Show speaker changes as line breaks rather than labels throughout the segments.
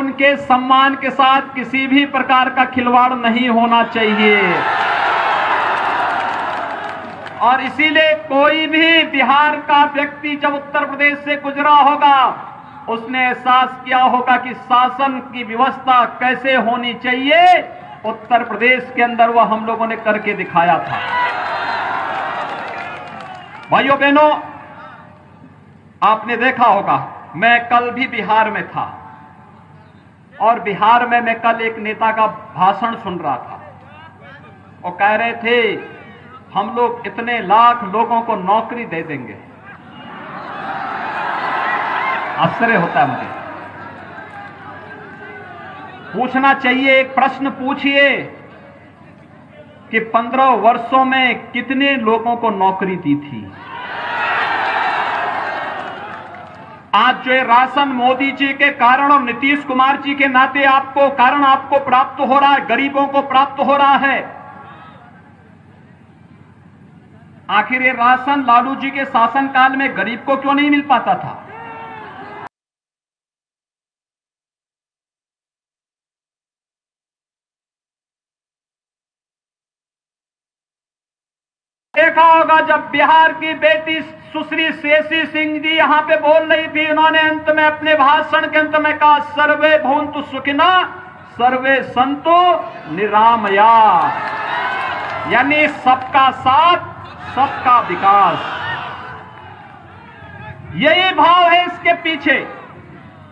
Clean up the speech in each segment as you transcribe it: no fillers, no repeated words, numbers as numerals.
उनके सम्मान के साथ किसी भी प्रकार का खिलवाड़ नहीं होना चाहिए। और इसीलिए कोई भी बिहार का व्यक्ति जब उत्तर प्रदेश से गुजरा होगा, उसने एहसास किया होगा कि शासन की व्यवस्था कैसे होनी चाहिए। उत्तर प्रदेश के अंदर वह हम लोगों ने करके दिखाया था। भाइयों बहनों, आपने देखा होगा, मैं कल भी बिहार में था और बिहार में मैं कल एक नेता का भाषण सुन रहा था। वो कह रहे थे हम लोग इतने लाख लोगों को नौकरी दे देंगे। आश्चर्य होता है मुझे। पूछना चाहिए, एक प्रश्न पूछिए कि 15 वर्षों में कितने लोगों को नौकरी दी थी। आज जो राशन मोदी जी के कारण और नीतीश कुमार जी के नाते आपको प्राप्त हो रहा है, गरीबों को प्राप्त हो रहा है। आखिर ये राशन लालू जी के शासनकाल में गरीब को क्यों नहीं मिल पाता था? देखा होगा जब बिहार की बेटी सुश्री शेषी सिंह जी यहां पे बोल रही थी, उन्होंने अंत में अपने भाषण के अंत में कहा, सर्वे भवन्तु सुखिनः सर्वे सन्तु निरामया, यानी सबका साथ सबका विकास। यही भाव है इसके पीछे।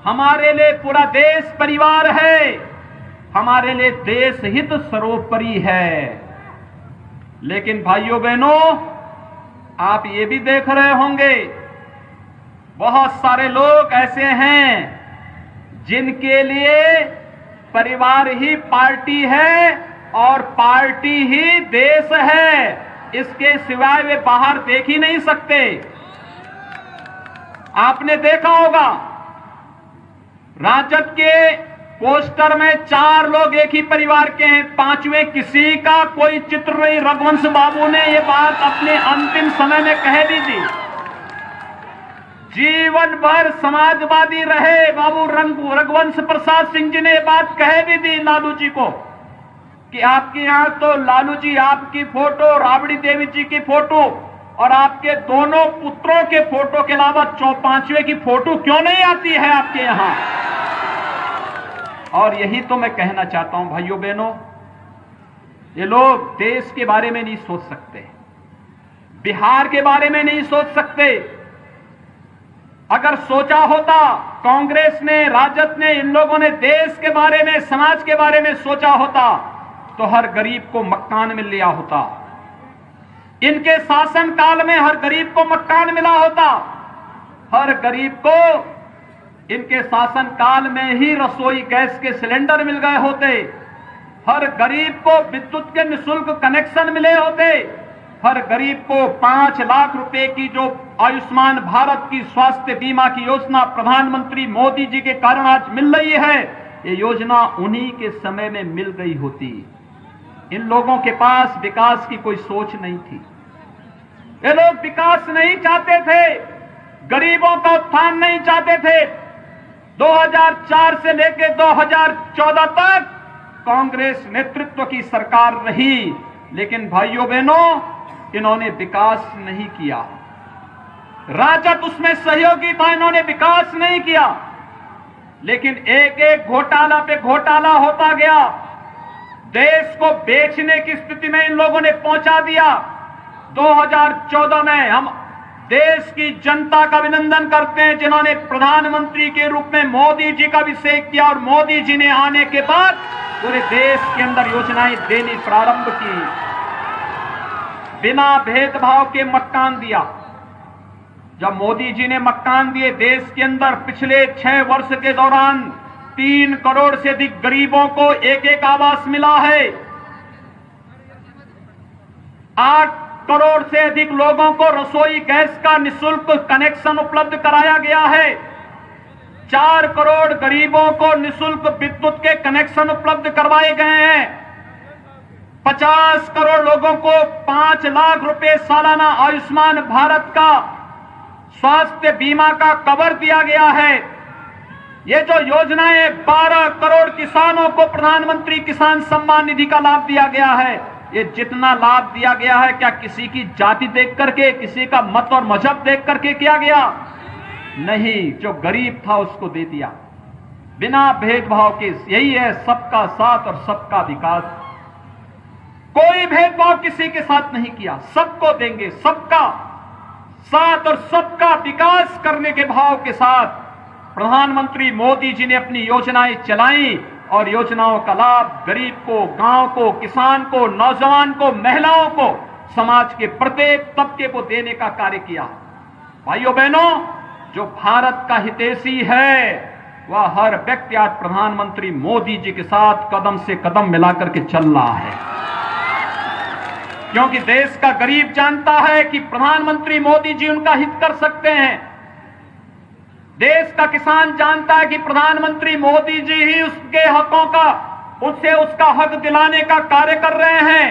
हमारे लिए पूरा देश परिवार है, हमारे लिए देश हित सर्वोपरि है। लेकिन भाइयों बहनों, आप ये भी देख रहे होंगे, बहुत सारे लोग ऐसे हैं जिनके लिए परिवार ही पार्टी है और पार्टी ही देश है। इसके सिवाय वे बाहर देख ही नहीं सकते। आपने देखा होगा, राजद के पोस्टर में 4 लोग एक ही परिवार के हैं, 5वें किसी का कोई चित्र नहीं। रघुवंश बाबू ने यह बात अपने अंतिम समय में कह दी थी। जीवन भर समाजवादी रहे बाबू रघुवंश प्रसाद सिंह जी ने यह बात कह दी थी लालू जी को कि आपके यहां तो लालू जी आपकी फोटो, राबड़ी देवी जी की फोटो और आपके दोनों पुत्रों के फोटो के अलावा 5वें की फोटो क्यों नहीं आती है आपके यहां। और यही तो मैं कहना चाहता हूं भाइयों बहनों, ये लोग देश के बारे में नहीं सोच सकते, बिहार के बारे में नहीं सोच सकते। अगर सोचा होता, कांग्रेस ने, राजद ने, इन लोगों ने देश के बारे में, समाज के बारे में सोचा होता तो हर गरीब को मकान मिल लिया होता। इनके शासन काल में हर गरीब को मकान मिला होता। हर गरीब को इनके शासन काल में ही रसोई गैस के सिलेंडर मिल गए होते। हर गरीब को विद्युत के निःशुल्क कनेक्शन मिले होते। हर गरीब को 5 लाख रुपए की जो आयुष्मान भारत की स्वास्थ्य बीमा की योजना प्रधानमंत्री मोदी जी के कारण आज मिल रही है, ये योजना उन्हीं के समय में मिल गई होती। इन लोगों के पास विकास की कोई सोच नहीं थी। ये लोग विकास नहीं चाहते थे, गरीबों का उत्थान नहीं चाहते थे। 2004 से लेकर 2014 तक कांग्रेस नेतृत्व की सरकार रही, लेकिन भाइयों बहनों, इन्होंने विकास नहीं किया। राजद उसमें सहयोगी था, इन्होंने विकास नहीं किया। लेकिन एक एक घोटाला पे घोटाला होता गया। देश को बेचने की स्थिति में इन लोगों ने पहुंचा दिया। 2014 में हम देश की जनता का अभिनंदन करते हैं जिन्होंने प्रधानमंत्री के रूप में मोदी जी का अभिषेक किया और मोदी जी ने आने के बाद पूरे देश के अंदर योजनाएं देनी प्रारंभ की। बिना भेदभाव के मकान दिया। जब मोदी जी ने मकान दिए, देश के अंदर पिछले 6 वर्ष के दौरान 3 करोड़ से अधिक गरीबों को एक एक आवास मिला है। 8 करोड़ से अधिक लोगों को रसोई गैस का निःशुल्क कनेक्शन उपलब्ध कराया गया है। 4 करोड़ गरीबों को निःशुल्क विद्युत के कनेक्शन उपलब्ध करवाए गए हैं। 50 करोड़ लोगों को 5 लाख रुपए सालाना आयुष्मान भारत का स्वास्थ्य बीमा का कवर दिया गया है। ये जो योजनाएं 12 करोड़ किसानों को प्रधानमंत्री किसान सम्मान निधि का लाभ दिया गया है, ये जितना लाभ दिया गया है क्या किसी की जाति देख करके, किसी का मत और मजहब देख करके किया गया? नहीं, जो गरीब था उसको दे दिया बिना भेदभाव के। यही है सबका साथ और सबका विकास। कोई भेदभाव किसी के साथ नहीं किया, सबको देंगे, सबका साथ और सबका विकास करने के भाव के साथ प्रधानमंत्री मोदी जी ने अपनी योजनाएं चलाई और योजनाओं का लाभ गरीब को, गांव को, किसान को, नौजवान को, महिलाओं को, समाज के प्रत्येक तबके को देने का कार्य किया। भाइयों बहनों, जो भारत का हितैषी है वह हर व्यक्ति आज प्रधानमंत्री मोदी जी के साथ कदम से कदम मिलाकर के चल रहा है, क्योंकि देश का गरीब जानता है कि प्रधानमंत्री मोदी जी उनका हित कर सकते हैं। देश का किसान जानता है कि प्रधानमंत्री मोदी जी ही उसके हकों का, उससे उसका हक दिलाने का कार्य कर रहे हैं।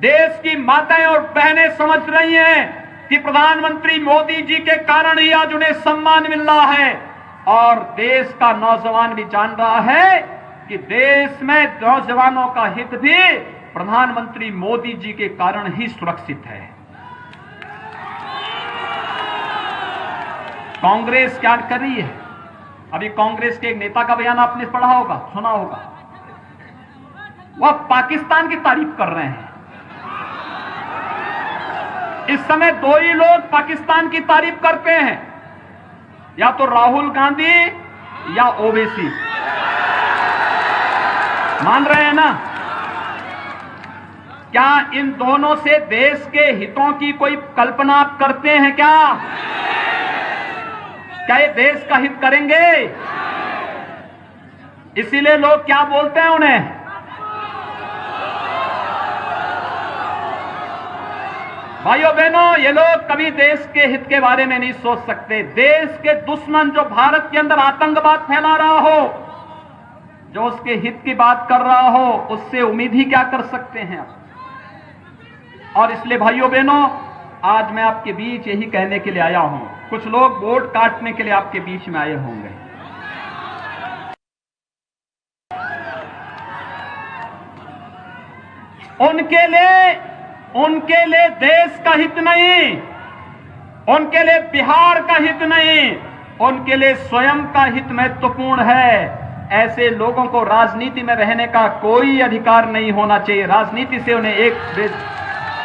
देश की माताएं और बहनें समझ रही हैं कि प्रधानमंत्री मोदी जी के कारण ही आज उन्हें सम्मान मिल रहा है, और देश का नौजवान भी जान रहा है कि देश में नौजवानों का हित भी प्रधानमंत्री मोदी जी के कारण ही सुरक्षित है। कांग्रेस क्या कर रही है? अभी कांग्रेस के एक नेता का बयान आपने पढ़ा होगा, सुना होगा। वह पाकिस्तान की तारीफ कर रहे हैं। इस समय दो ही लोग पाकिस्तान की तारीफ करते हैं, या तो राहुल गांधी या ओवैसी। मान रहे हैं ना? क्या इन दोनों से देश के हितों की कोई कल्पना आप करते हैं क्या? क्या ये देश का हित करेंगे? इसीलिए लोग क्या बोलते हैं उन्हें? भाइयों बहनों, ये लोग कभी देश के हित के बारे में नहीं सोच सकते। देश के दुश्मन जो भारत के अंदर आतंकवाद फैला रहा हो, जो उसके हित की बात कर रहा हो, उससे उम्मीद ही क्या कर सकते हैं? और इसलिए भाइयों बहनों, आज मैं आपके बीच यही कहने के लिए आया हूं। कुछ लोग वोट काटने के लिए आपके बीच में आए होंगे। उनके लिए देश का हित नहीं, उनके लिए बिहार का हित नहीं, उनके लिए स्वयं का हित महत्वपूर्ण है। ऐसे लोगों को राजनीति में रहने का कोई अधिकार नहीं होना चाहिए। राजनीति से उन्हें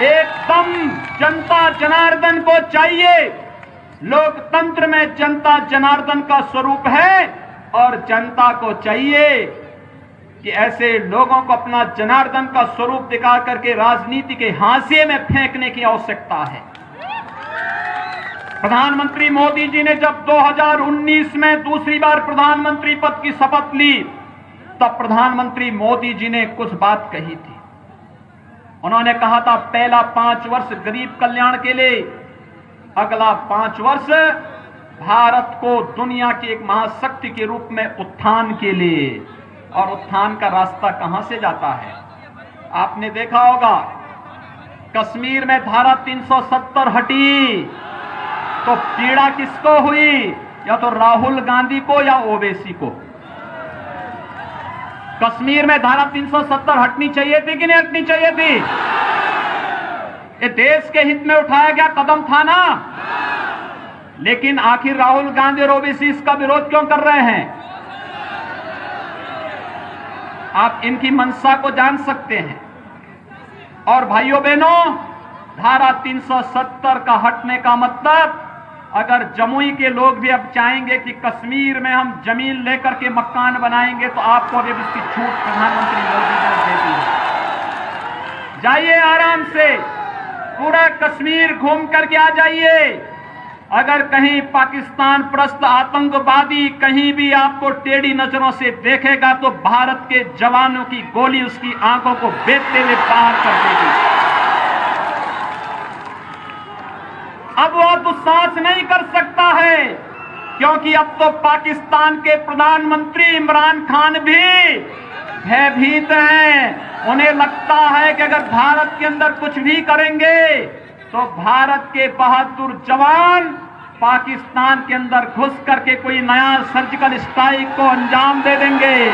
एकदम जनता जनार्दन को चाहिए। लोकतंत्र में जनता जनार्दन का स्वरूप है, और जनता को चाहिए कि ऐसे लोगों को अपना जनार्दन का स्वरूप दिखा करके राजनीति के हाशिए में फेंकने की आवश्यकता है। प्रधानमंत्री मोदी जी ने जब 2019 में दूसरी बार प्रधानमंत्री पद की शपथ ली, तब प्रधानमंत्री मोदी जी ने कुछ बात कही थी। उन्होंने कहा था, पहला 5 वर्ष गरीब कल्याण के लिए, अगला 5 वर्ष भारत को दुनिया की एक महाशक्ति के रूप में उत्थान के लिए। और उत्थान का रास्ता कहां से जाता है? आपने देखा होगा, कश्मीर में धारा 370 हटी तो पीड़ा किसको हुई? या तो राहुल गांधी को या ओवैसी को। कश्मीर में धारा 370 हटनी चाहिए थी कि नहीं हटनी चाहिए थी? ये देश के हित में उठाया गया कदम था ना। लेकिन आखिर राहुल गांधी और ओवैसी इसका विरोध क्यों कर रहे हैं? आप इनकी मंशा को जान सकते हैं। और भाइयों बहनों, धारा 370 का हटने का मतलब, अगर जमुई के लोग भी अब चाहेंगे कि कश्मीर में हम जमीन लेकर के मकान बनाएंगे, तो आपको अभी इसकी छूट प्रधानमंत्री मोदी जी ने दे दी है। जाइए आराम से, पूरा कश्मीर घूम करके आ जाइए। अगर कहीं पाकिस्तान परस्त आतंकवादी कहीं भी आपको टेढ़ी नजरों से देखेगा, तो भारत के जवानों की गोली उसकी आंखों को बेचते हुए बाहर कर देगी। अब वह दुस्साहस नहीं कर सकता है, क्योंकि अब तो पाकिस्तान के प्रधानमंत्री इमरान खान भी भयभीत हैं। उन्हें लगता है कि अगर भारत के अंदर कुछ भी करेंगे तो भारत के बहादुर जवान पाकिस्तान के अंदर घुस करके कोई नया सर्जिकल स्ट्राइक को अंजाम दे देंगे।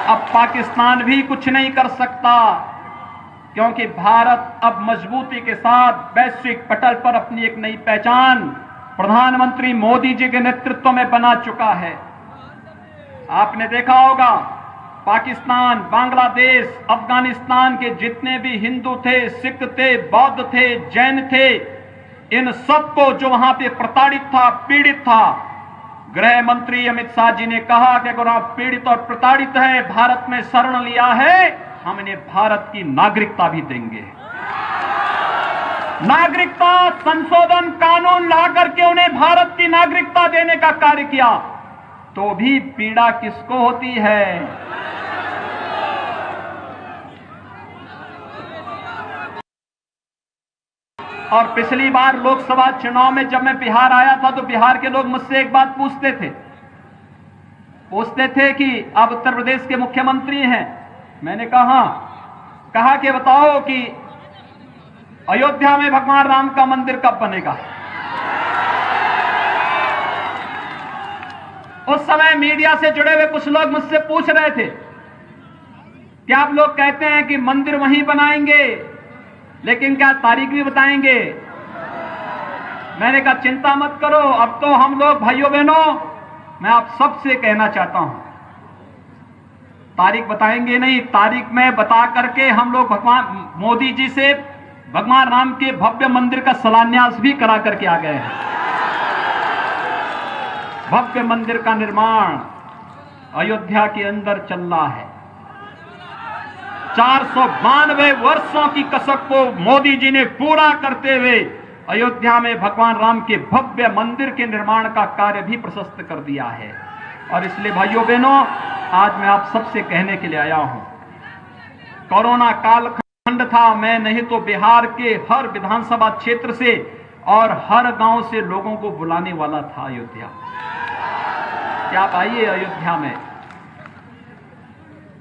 अब पाकिस्तान भी कुछ नहीं कर सकता, क्योंकि भारत अब मजबूती के साथ वैश्विक पटल पर अपनी एक नई पहचान प्रधानमंत्री मोदी जी के नेतृत्व में बना चुका है। आपने देखा होगा, पाकिस्तान, बांग्लादेश, अफगानिस्तान के जितने भी हिंदू थे, सिख थे, बौद्ध थे, जैन थे, इन सबको जो वहां पे प्रताड़ित था, पीड़ित था, गृह मंत्री अमित शाह जी ने कहा कि अगर आप पीड़ित और प्रताड़ित हैं, भारत में शरण लिया है, हम इन्हें भारत की नागरिकता भी देंगे। नागरिकता संशोधन कानून ला करके उन्हें भारत की नागरिकता देने का कार्य किया, तो भी पीड़ा किसको होती है? और पिछली बार लोकसभा चुनाव में जब मैं बिहार आया था, तो बिहार के लोग मुझसे एक बात पूछते थे कि आप उत्तर प्रदेश के मुख्यमंत्री हैं। मैंने कहा कि बताओ कि अयोध्या में भगवान राम का मंदिर कब बनेगा? उस समय मीडिया से जुड़े हुए कुछ लोग मुझसे पूछ रहे थे कि आप लोग कहते हैं कि मंदिर वहीं बनाएंगे, लेकिन क्या तारीख भी बताएंगे? मैंने कहा चिंता मत करो, अब तो हम लोग भाइयों बहनों, मैं आप सबसे कहना चाहता हूं, तारीख बताएंगे नहीं, तारीख में बता करके हम लोग भगवान मोदी जी से भगवान राम के भव्य मंदिर का शिलान्यास भी करा करके आ गए हैं। भव्य मंदिर का निर्माण अयोध्या के अंदर चल रहा है। 492 वर्षों की कसक को मोदी जी ने पूरा करते हुए अयोध्या में भगवान राम के भव्य मंदिर के निर्माण का कार्य भी प्रशस्त कर दिया है। और इसलिए भाइयों बहनों, आज मैं आप सबसे कहने के लिए आया हूं, कोरोना कालखंड था, मैं नहीं तो बिहार के हर विधानसभा क्षेत्र से और हर गांव से लोगों को बुलाने वाला था अयोध्या। क्या आप आइए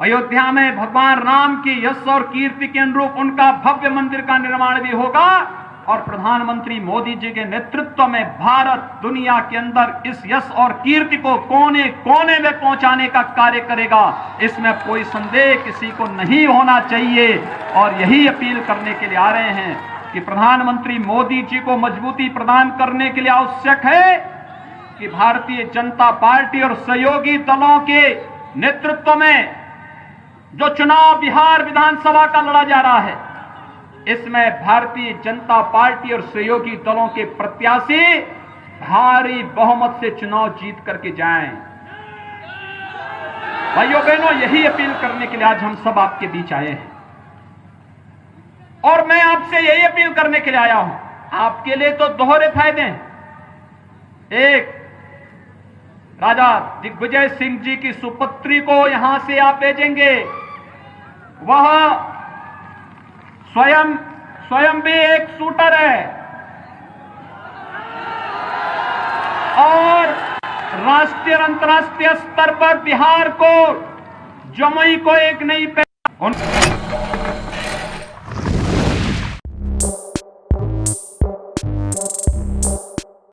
अयोध्या में भगवान राम की यश और कीर्ति के अनुरूप उनका भव्य मंदिर का निर्माण भी होगा, और प्रधानमंत्री मोदी जी के नेतृत्व में भारत दुनिया के अंदर इस यश और कीर्ति को कोने कोने में पहुंचाने का कार्य करेगा। इसमें कोई संदेह किसी को नहीं होना चाहिए। और यही अपील करने के लिए आ रहे हैं कि प्रधानमंत्री मोदी जी को मजबूती प्रदान करने के लिए आवश्यक है कि भारतीय जनता पार्टी और सहयोगी दलों के नेतृत्व में जो चुनाव बिहार विधानसभा का लड़ा जा रहा है, इसमें भारतीय जनता पार्टी और सहयोगी दलों के प्रत्याशी भारी बहुमत से चुनाव जीत करके जाएं। भाइयों बहनों, यही अपील करने के लिए आज हम सब आपके बीच आए हैं। और मैं आपसे यही अपील करने के लिए आया हूं, आपके लिए तो दोहरे फायदे हैं। एक, राजा दिग्विजय सिंह जी की सुपुत्री को यहां से आप भेजेंगे, वह स्वयं भी एक शूटर है और राष्ट्रीय और अंतर्राष्ट्रीय स्तर पर बिहार को, जमुई को एक नई